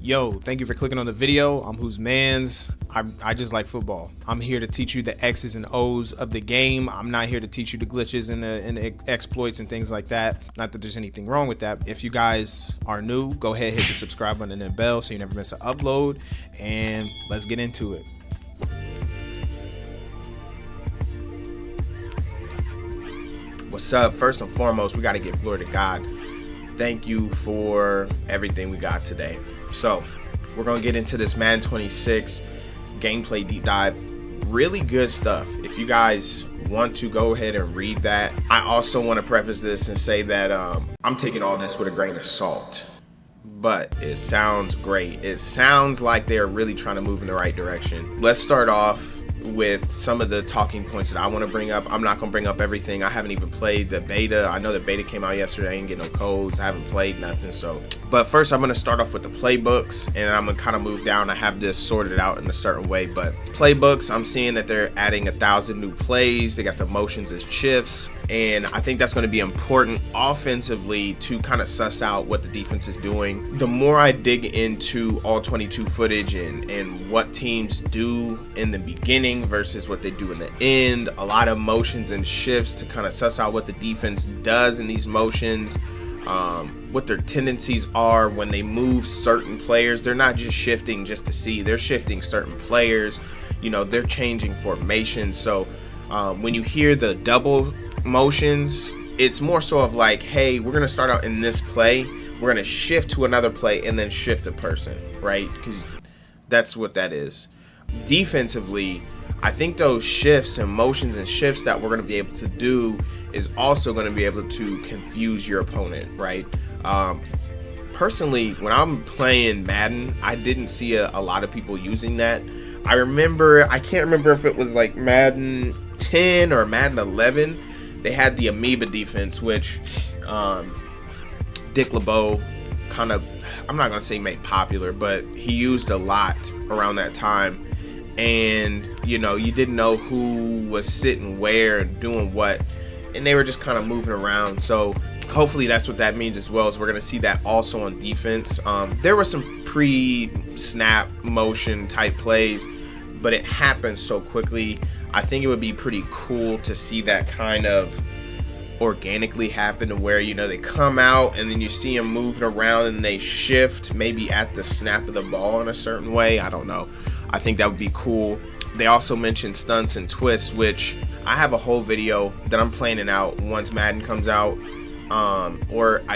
Yo, thank you for clicking on the video. I'm Who's Mans. I just like football. I'm here to teach you the X's and O's of the game. I'm not here to teach you the glitches and the exploits and things like that. Not that there's anything wrong with that. If you guys are new, go ahead, hit the subscribe button and the bell so you never miss an upload. And let's get into it. What's up? First and foremost, we got to give glory to God. Thank you for everything we got today. So we're going to get into this Madden 26 gameplay deep dive. Really good stuff. If you guys want to go ahead and read that. I also want to preface this and say that I'm taking all this with a grain of salt, but it sounds great. It sounds like they're really trying to move in the right direction. Let's start off with some of the talking points that I want to bring up. I'm not going to bring up everything. I haven't even played the beta. I know the beta came out yesterday. I ain't get no codes. I haven't played nothing. But first I'm going to start off with the playbooks, and I'm going to kind of move down. I have this sorted out in a certain way, but playbooks, I'm seeing that they're adding 1,000 new plays. They got the motions as shifts, and I think that's going to be important offensively to kind of suss out what the defense is doing. The more I dig into all 22 footage and what teams do in the beginning versus what they do in the end, a lot of motions and shifts to kind of suss out what the defense does in these motions, what their tendencies are when they move certain players. They're not just shifting just to see, they're shifting certain players, you know, they're changing formations. So when you hear the double motions, it's more so of like, hey, we're going to start out in this play, we're going to shift to another play and then shift a person, right? Because that's what that is. Defensively, I think those shifts and motions and shifts that we're going to be able to do is also going to be able to confuse your opponent, right? Personally, when I'm playing Madden, I didn't see a lot of people using that. I can't remember if it was like Madden 10 or Madden 11. They had the amoeba defense, which Dick LeBeau kind of, I'm not going to say made popular, but he used a lot around that time. And you know, you didn't know who was sitting where and doing what, and they were just kind of moving around. So hopefully that's what that means as well, as we're going to see that also on defense. There were some pre-snap motion type plays, but it happened so quickly. I think it would be pretty cool to see that kind of organically happen, to where, you know, they come out and then you see them moving around and they shift maybe at the snap of the ball in a certain way. I don't know. I think that would be cool. They also mentioned stunts and twists, which I have a whole video that I'm planning out once Madden comes out.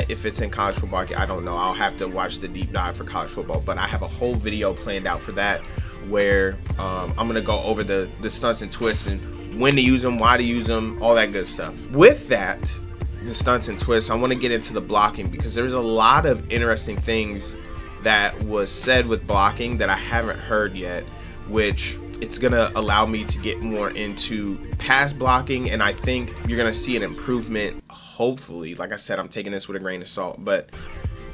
If it's in college football, I don't know. I'll have to watch the deep dive for college football, but I have a whole video planned out for that, where I'm going to go over the stunts and twists and when to use them, why to use them, all that good stuff. With that, the stunts and twists, I want to get into the blocking, because there's a lot of interesting things that was said with blocking that I haven't heard yet, which it's gonna allow me to get more into pass blocking, and I think you're gonna see an improvement. Hopefully, like I said, I'm taking this with a grain of salt, but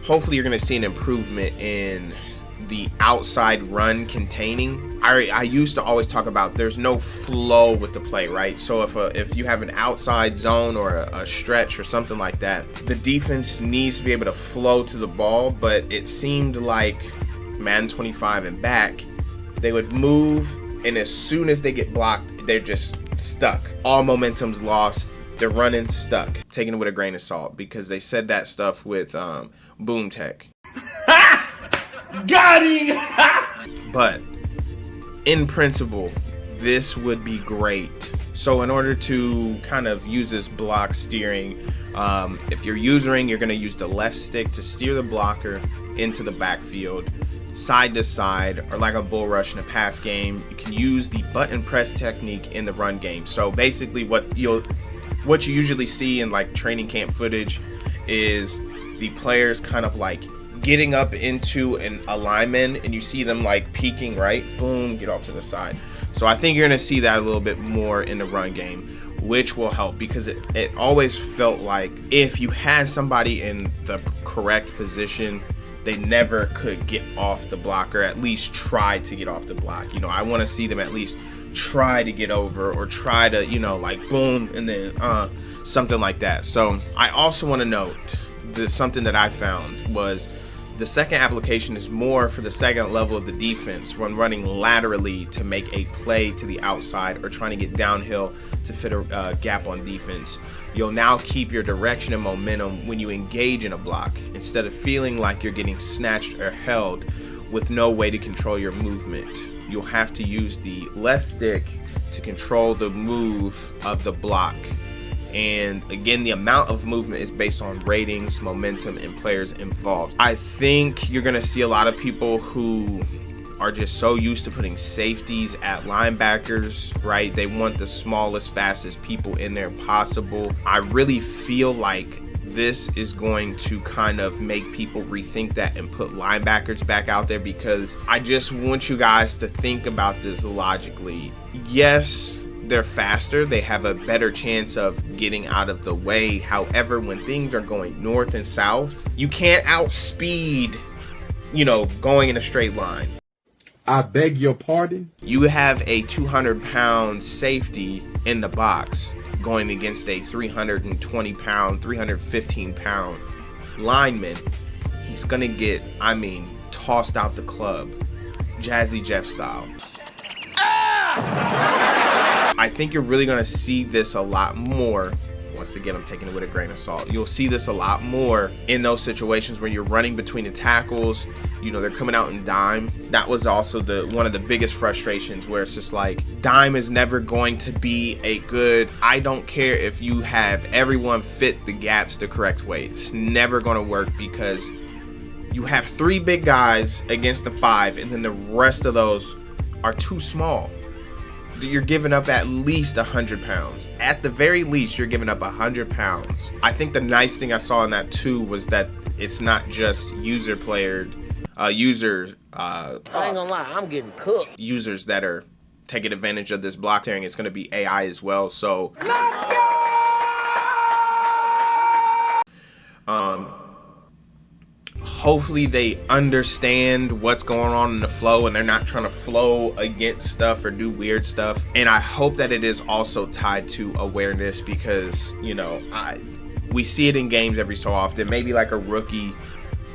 hopefully you're gonna see an improvement in the outside run containing. I used to always talk about there's no flow with the play, right? So if you have an outside zone or a stretch or something like that, the defense needs to be able to flow to the ball, but it seemed like Madden 25 and back, they would move, and as soon as they get blocked, they're just stuck. All momentum's lost. They're running stuck. Taking it with a grain of salt, because they said that stuff with Boom Tech. Got him! But in principle, this would be great. So in order to kind of use this block steering, if you're using, you're going to use the left stick to steer the blocker into the backfield, side to side, or like a bull rush in a pass game. You can use the button press technique in the run game. So basically what you usually see in like training camp footage is the players kind of like getting up into an alignment, and you see them like peeking, right? Boom, get off to the side. So I think you're going to see that a little bit more in the run game, which will help, because it always felt like if you had somebody in the correct position, they never could get off the block, or at least try to get off the block. You know, I want to see them at least try to get over or try to, like boom, and then something like that. So I also want to note that something that I found was the second application is more for the second level of the defense when running laterally to make a play to the outside or trying to get downhill to fit a gap on defense. You'll now keep your direction and momentum when you engage in a block instead of feeling like you're getting snatched or held with no way to control your movement. You'll have to use the left stick to control the move of the block. And again, the amount of movement is based on ratings, momentum, and players involved. I think you're going to see a lot of people who are just so used to putting safeties at linebackers, right? They want the smallest, fastest people in there possible. I really feel like this is going to kind of make people rethink that and put linebackers back out there, because I just want you guys to think about this logically. Yes, they're faster, they have a better chance of getting out of the way. However, when things are going north and south, you can't outspeed, going in a straight line. I beg your pardon? You have a 200-pound safety in the box going against a 320-pound, 315-pound lineman. He's gonna get, tossed out the club, Jazzy Jeff style. I think you're really gonna see this a lot more. Once again, I'm taking it with a grain of salt. You'll see this a lot more in those situations where you're running between the tackles. They're coming out in dime. That was also one of the biggest frustrations, where it's just like, dime is never going to be a good, I don't care if you have everyone fit the gaps the correct way. It's never going to work, because you have 3 big guys against the 5, and then the rest of those are too small. You're giving up at least 100 pounds. At the very least, you're giving up 100 pounds. I think the nice thing I saw in that too was that it's not just users. I ain't gonna lie, I'm getting cooked. Users that are taking advantage of this block tearing. It's gonna be AI as well. So hopefully they understand what's going on in the flow, and they're not trying to flow against stuff or do weird stuff. And I hope that it is also tied to awareness, because we see it in games every so often. Maybe like a rookie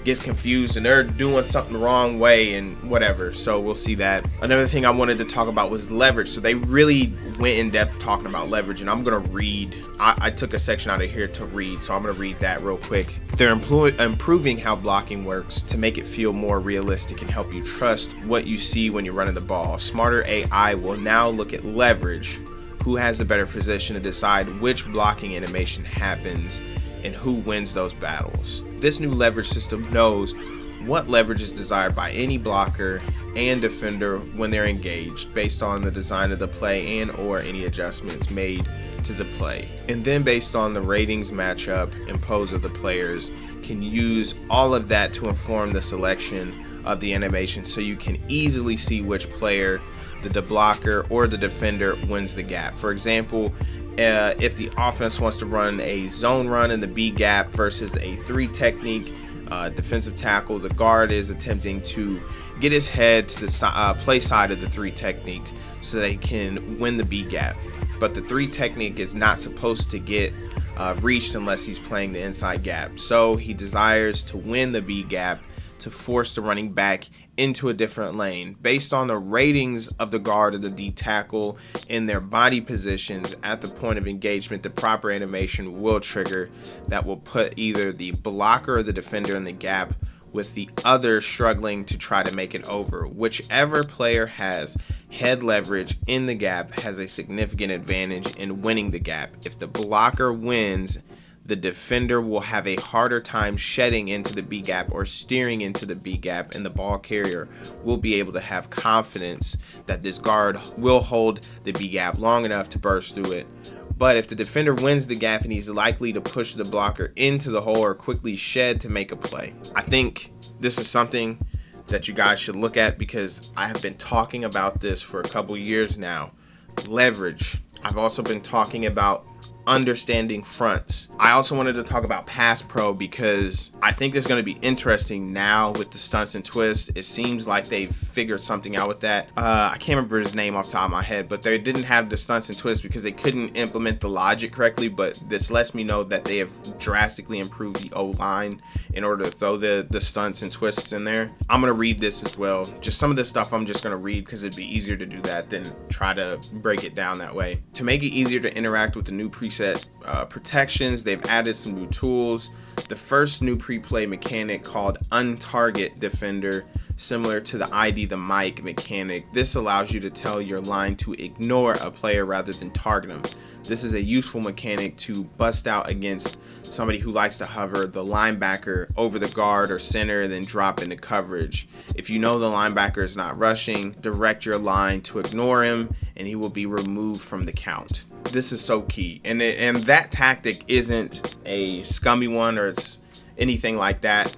gets confused and they're doing something the wrong way and whatever, so we'll see that. Another thing I wanted to talk about was leverage. So they really went in depth talking about leverage, and I'm gonna read, I took a section out of here to read, so I'm gonna read that real quick. They're improving how blocking works to make it feel more realistic and help you trust what you see when you're running the ball. Smarter AI will now look at leverage, who has the better position to decide which blocking animation happens and who wins those battles. This new leverage system knows what leverage is desired by any blocker and defender when they're engaged, based on the design of the play and or any adjustments made to the play. And then based on the ratings matchup and pose of the players, can use all of that to inform the selection of the animation, so you can easily see which player, the blocker or the defender, wins the gap. For example, if the offense wants to run a zone run in the B gap versus a 3 technique, defensive tackle, the guard is attempting to get his head to the play side of the 3 technique so they can win the B gap. But the 3 technique is not supposed to get reached unless he's playing the inside gap. So he desires to win the B gap to force the running back into a different lane. Based on the ratings of the guard or the D tackle in their body positions at the point of engagement, the proper animation will trigger that will put either the blocker or the defender in the gap, with the other struggling to try to make it over. Whichever player has head leverage in the gap has a significant advantage in winning the gap. If the blocker wins, the defender will have a harder time shedding into the B gap or steering into the B gap, and the ball carrier will be able to have confidence that this guard will hold the B gap long enough to burst through it. But if the defender wins the gap, and he's likely to push the blocker into the hole or quickly shed to make a play. I think this is something that you guys should look at, because I have been talking about this for a couple years now. Leverage. I've also been talking about understanding fronts. I also wanted to talk about pass pro because I think it's going to be interesting now with the stunts and twists. It seems like they've figured something out with that. I can't remember his name off the top of my head, but they didn't have the stunts and twists because they couldn't implement the logic correctly. But this lets me know that they have drastically improved the O-line in order to throw the stunts and twists in there. I'm going to read this as well. Just some of this stuff I'm just going to read because it'd be easier to do that than try to break it down that way. To make it easier to interact with the new preset protections, they've added some new tools. The first new pre-play mechanic called Untarget Defender, similar to the ID the Mic mechanic. This allows you to tell your line to ignore a player rather than target them. This is a useful mechanic to bust out against somebody who likes to hover the linebacker over the guard or center, then drop into coverage. If you know the linebacker is not rushing, direct your line to ignore him and he will be removed from the count. This is so key. And that tactic isn't a scummy one or it's anything like that.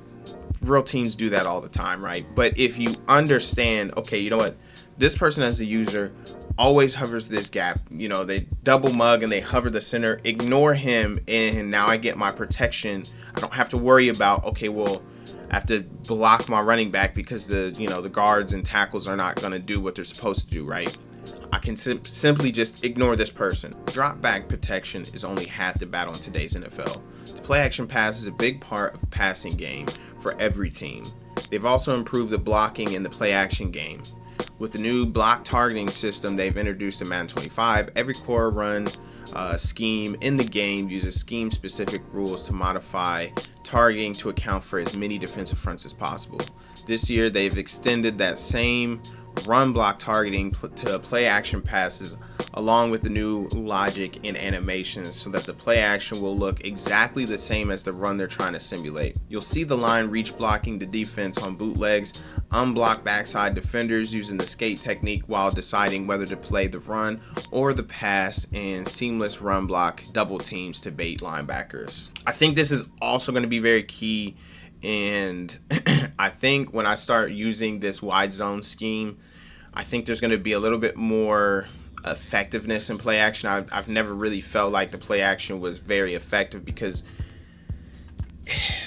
Real teams do that all the time, right? But if you understand, okay, you know what? This person as a user always hovers this gap. You know, they double mug and they hover the center. Ignore him, and now I get my protection. I don't have to worry about, okay, well, I have to block my running back because the guards and tackles are not going to do what they're supposed to do, right? I can simply just ignore this person. Drop back protection is only half the battle in today's NFL. The play action pass is a big part of passing game for every team. They've also improved the blocking in the play action game. With the new block targeting system they've introduced in Madden 25, every core run scheme in the game uses scheme-specific rules to modify targeting to account for as many defensive fronts as possible. This year, they've extended that same run block targeting to play action passes, along with the new logic and animations, so that the play action will look exactly the same as the run they're trying to simulate. You'll see the line reach blocking the defense on bootlegs, unblock backside defenders using the skate technique while deciding whether to play the run or the pass, and seamless run block double teams to bait linebackers. I think this is also going to be very key, and I think when I start using this wide zone scheme, I think there's going to be a little bit more effectiveness in play action. I've never really felt like the play action was very effective because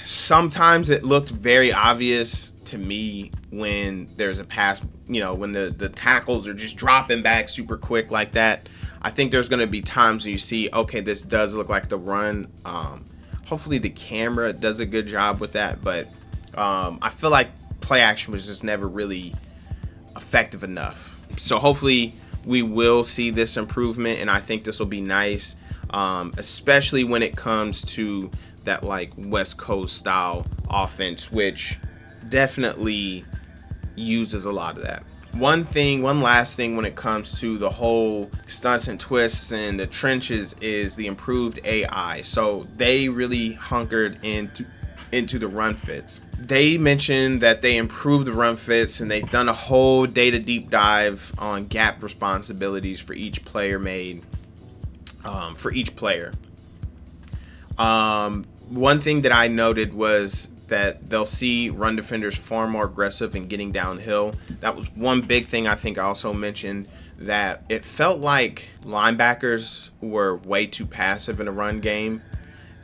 sometimes it looked very obvious to me when there's a pass, when the tackles are just dropping back super quick like that. I think there's going to be times when you see, okay, this does look like the run. Hopefully the camera does a good job with that, but I feel like play action was just never really effective enough. So hopefully we will see this improvement, and I think this will be nice, especially when it comes to that like West Coast style offense, which definitely uses a lot of that. One last thing when it comes to the whole stunts and twists and the trenches is the improved AI. So they really hunkered into the run fits. They mentioned that they improved the run fits, and they've done a whole data deep dive on gap responsibilities for each player One thing that I noted was that they'll see run defenders far more aggressive and getting downhill. That was one big thing. I think I also mentioned that it felt like linebackers were way too passive in a run game,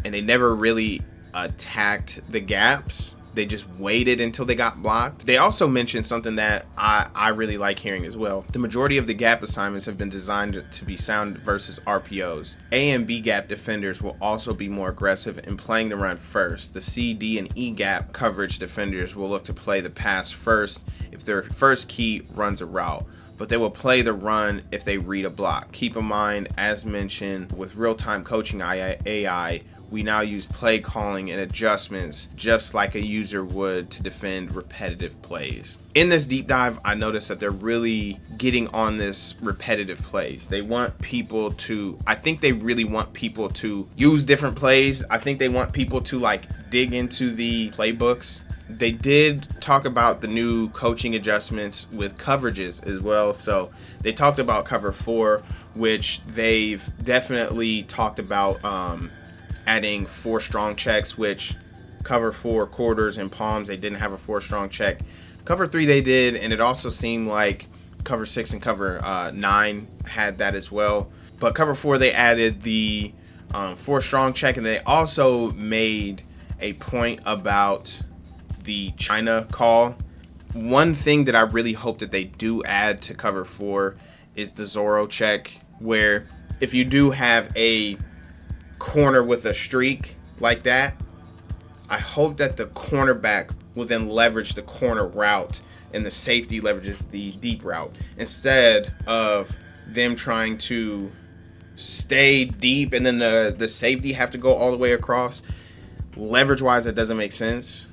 and they never really attacked the gaps. They just waited until they got blocked. They also mentioned something that I really like hearing as well. The majority of the gap assignments have been designed to be sound versus RPOs. A and B gap defenders will also be more aggressive in playing the run first. The C, D, and E gap coverage defenders will look to play the pass first if their first key runs a route, but they will play the run if they read a block. Keep in mind, as mentioned, with real-time coaching AI, we now use play calling and adjustments just like a user would to defend repetitive plays. In this deep dive, I noticed that they're really getting on this repetitive plays. They want people to, I think they really want people to use different plays. I think they want people to like dig into the playbooks. They did talk about the new coaching adjustments with coverages as well. So they talked about cover 4, which they've definitely talked about adding 4 strong checks, which cover 4 quarters and palms, they didn't have a 4 strong check. Cover 3 they did, and it also seemed like cover 6 and cover 9 had that as well. But cover 4 they added the for strong check. And they also made a point about the China call. One thing that I really hope that they do add to cover 4 is the Zorro check, where if you do have a corner with a streak like that, I hope that the cornerback will then leverage the corner route and the safety leverages the deep route instead of them trying to stay deep and then the safety have to go all the way across. Leverage wise, that doesn't make sense.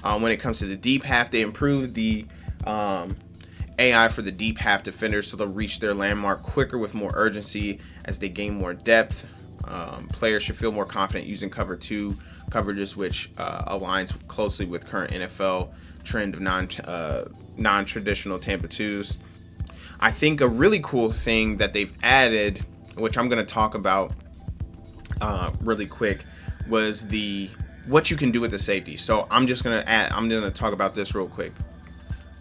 When it comes to the deep half, they improved the AI for the deep half defenders so they'll reach their landmark quicker with more urgency as they gain more depth. Players should feel more confident using cover 2 coverages, which aligns closely with current NFL trend of non-traditional Tampa 2s. I think a really cool thing that they've added, which I'm going to talk about really quick, was what you can do with the safety. So I'm going to talk about this real quick.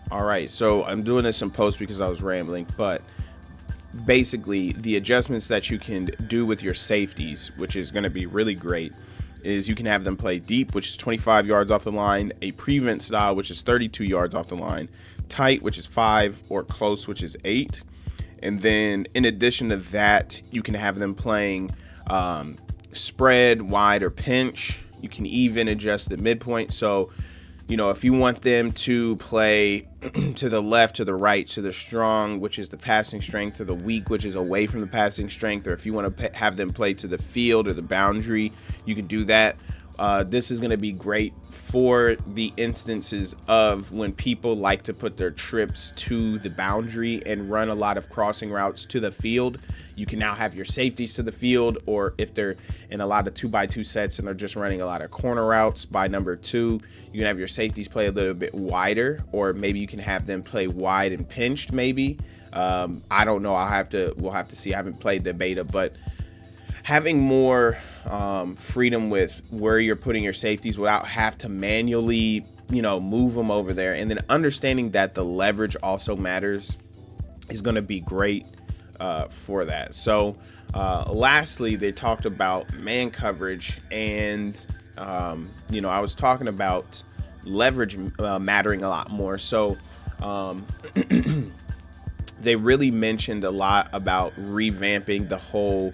All right, so I'm doing this in post because I was rambling, but basically the adjustments that you can do with your safeties, which is going to be really great, is you can have them play deep, which is 25 yards off the line, a prevent style, which is 32 yards off the line, tight, which is 5, or close, which is 8. And then in addition to that, you can have them playing spread, wide, or pinch. You can even adjust the midpoint. So, if you want them to play to the left, to the right, to the strong, which is the passing strength, or the weak, which is away from the passing strength, or if you want to have them play to the field or the boundary, you can do that. This is going to be great for the instances of when people like to put their trips to the boundary and run a lot of crossing routes to the field. You can now have your safeties to the field, or if they're in a lot of 2x2 sets and they're just running a lot of corner routes by number 2, you can have your safeties play a little bit wider, or maybe you can have them play wide and pinched maybe. I don't know. We'll have to see. I haven't played the beta, but having more freedom with where you're putting your safeties without have to manually, move them over there. And then understanding that the leverage also matters is going to be great for that. So lastly, they talked about man coverage, and I was talking about leverage mattering a lot more. So they really mentioned a lot about revamping the whole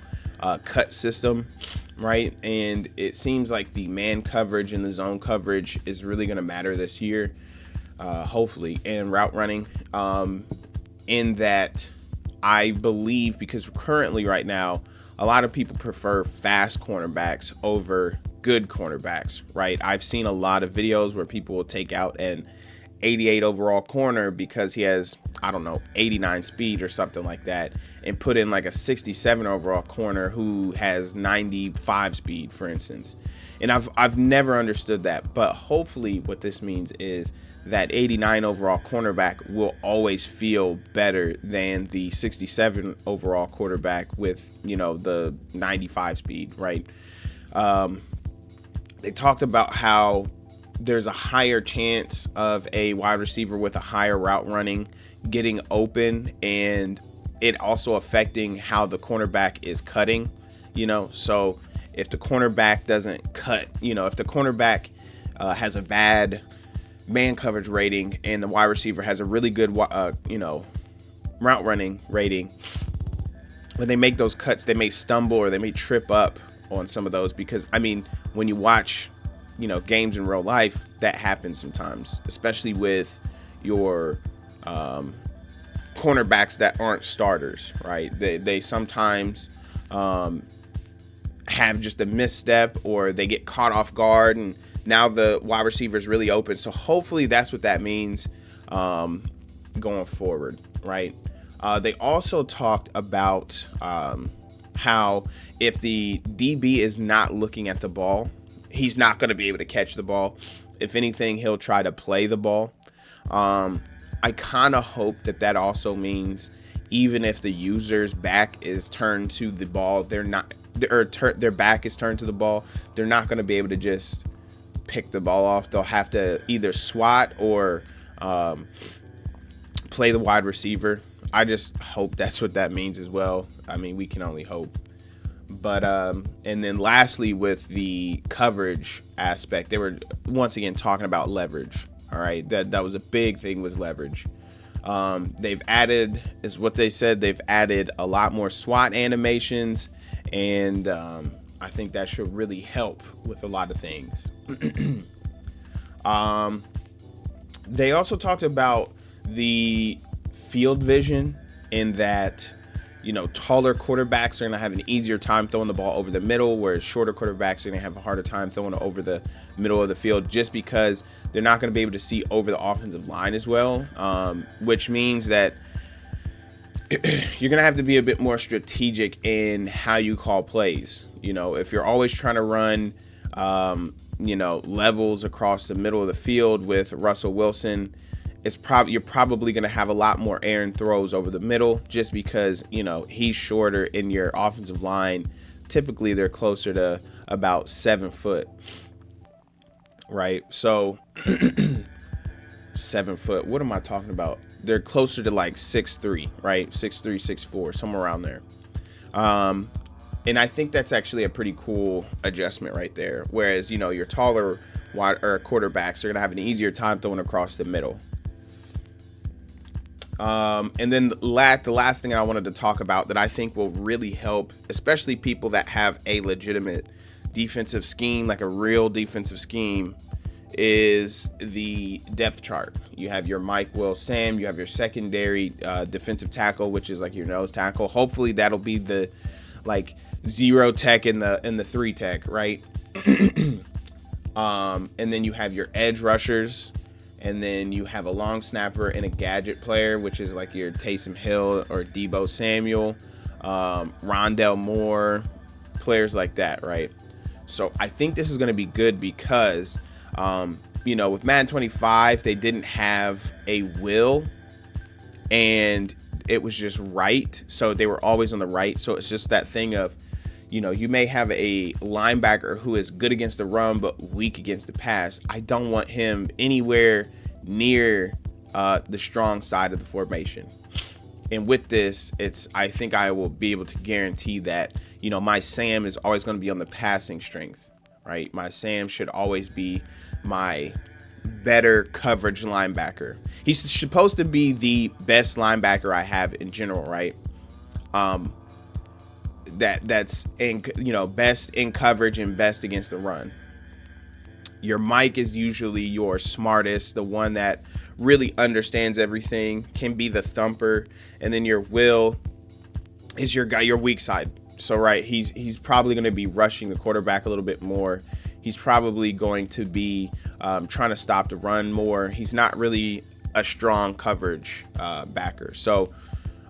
cut system, right? And it seems like the man coverage and the zone coverage is really going to matter this year, hopefully, and route running, in that I believe, because currently right now, a lot of people prefer fast cornerbacks over good cornerbacks, right? I've seen a lot of videos where people will take out an 88 overall corner because he has, 89 speed or something like that, and put in like a 67 overall corner who has 95 speed, for instance. And I've never understood that, but hopefully what this means is that 89 overall cornerback will always feel better than the 67 overall quarterback with, the 95 speed, right? They talked about how there's a higher chance of a wide receiver with a higher route running getting open, and it also affecting how the cornerback is cutting, so if the cornerback doesn't cut, if the cornerback has a bad man coverage rating and the wide receiver has a really good route running rating, when they make those cuts, they may stumble or they may trip up on some of those, because when you watch games in real life, that happens sometimes, especially with your cornerbacks that aren't starters, right? They sometimes have just a misstep, or they get caught off guard, and now the wide receiver is really open. So hopefully that's what that means going forward, right? They also talked about how if the DB is not looking at the ball, he's not going to be able to catch the ball. If anything, he'll try to play the ball. I kind of hope that also means even if the user's back is turned to the ball, their back is turned to the ball, they're not going to be able to just pick the ball off. They'll have to either swat or play the wide receiver. I just hope that's what that means as well. We can only hope. But and then lastly, with the coverage aspect, they were once again talking about leverage. All right, that was a big thing, was leverage. They've added, is what they said, they've added a lot more SWAT animations, and I think that should really help with a lot of things. They also talked about the field vision, in that, taller quarterbacks are going to have an easier time throwing the ball over the middle, whereas shorter quarterbacks are going to have a harder time throwing it over the middle of the field, just because they're not going to be able to see over the offensive line as well, which means that you're going to have to be a bit more strategic in how you call plays. If you're always trying to run, levels across the middle of the field with Russell Wilson, you're probably going to have a lot more errant throws over the middle, just because, he's shorter, in your offensive line. Typically, they're closer to about 7 foot, right? So 7 foot. What am I talking about? They're closer to like 6'3", right? 6'3", 6'4", somewhere around there. And I think that's actually a pretty cool adjustment right there. Whereas, your taller quarterbacks are going to have an easier time throwing across the middle. And then the last thing I wanted to talk about that I think will really help, especially people that have a legitimate defensive scheme, like a real defensive scheme, is the depth chart. You have your Mike, Will, Sam. You have your secondary defensive tackle, which is like your nose tackle. Hopefully that'll be the like 0 tech in the 3 tech, right? And then you have your edge rushers. And then you have a long snapper and a gadget player, which is like your Taysom Hill or Deebo Samuel, Rondell Moore, players like that, right? So I think this is going to be good because, with Madden 25, they didn't have a will, and it was just right. So they were always on the right. So it's just that thing of, you may have a linebacker who is good against the run but weak against the pass. I don't want him anywhere near the strong side of the formation. And with this, I think I will be able to guarantee that, my Sam is always going to be on the passing strength, right? My Sam should always be my better coverage linebacker. He's supposed to be the best linebacker I have in general, right? That's in, best in coverage and best against the run. Your Mike is usually your smartest, the one that really understands everything, can be the thumper, and then your Will is your guy, your weak side. So right, he's probably going to be rushing the quarterback a little bit more. He's probably going to be trying to stop the run more. He's not really a strong coverage backer. So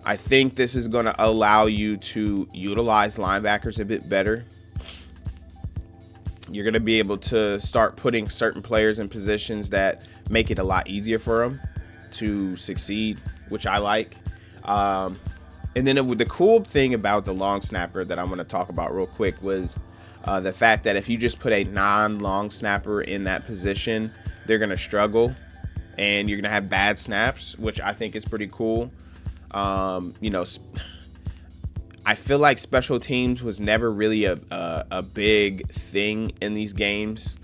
I think this is going to allow you to utilize linebackers a bit better. You're going to be able to start putting certain players in positions that make it a lot easier for them to succeed, which I like. And then the cool thing about the long snapper that I'm going to talk about real quick was the fact that if you just put a non-long snapper in that position, they're going to struggle and you're going to have bad snaps, which I think is pretty cool. I feel like special teams was never really a big thing in these games.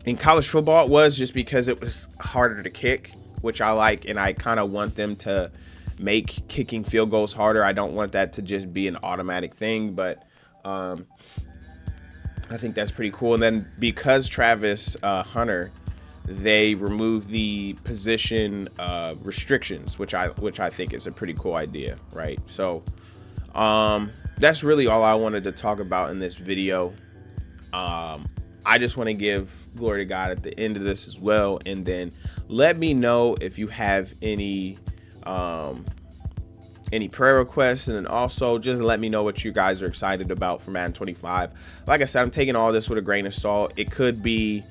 In college football, it was, just because it was harder to kick, which I like, and I kind of want them to make kicking field goals harder. I don't want that to just be an automatic thing, but I think that's pretty cool. And then because Travis Hunter, they removed the position restrictions, which I think is a pretty cool idea, right? So that's really all I wanted to talk about in this video. I just want to give glory to God at the end of this as well, and then let me know if you have any prayer requests, and then also just let me know what you guys are excited about for Madden 25. Like I said, I'm taking all this with a grain of salt. It could be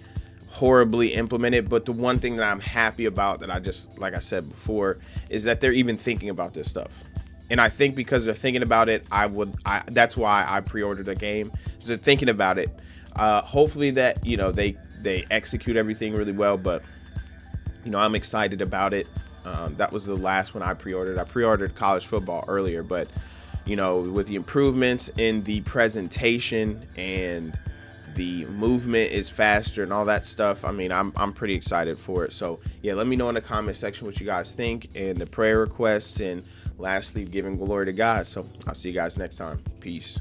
horribly implemented, but the one thing that I'm happy about, that I just, like I said before, is that they're even thinking about this stuff. And I think because they're thinking about it, that's why I pre-ordered the game. So they're thinking about it. Hopefully that, they execute everything really well, but I'm excited about it. That was the last one I pre-ordered. I pre-ordered college football earlier, but you know, with the improvements in the presentation and the movement is faster and all that stuff. I mean, I'm pretty excited for it. So yeah, let me know in the comment section what you guys think and the prayer requests, and lastly, giving glory to God. So I'll see you guys next time. Peace.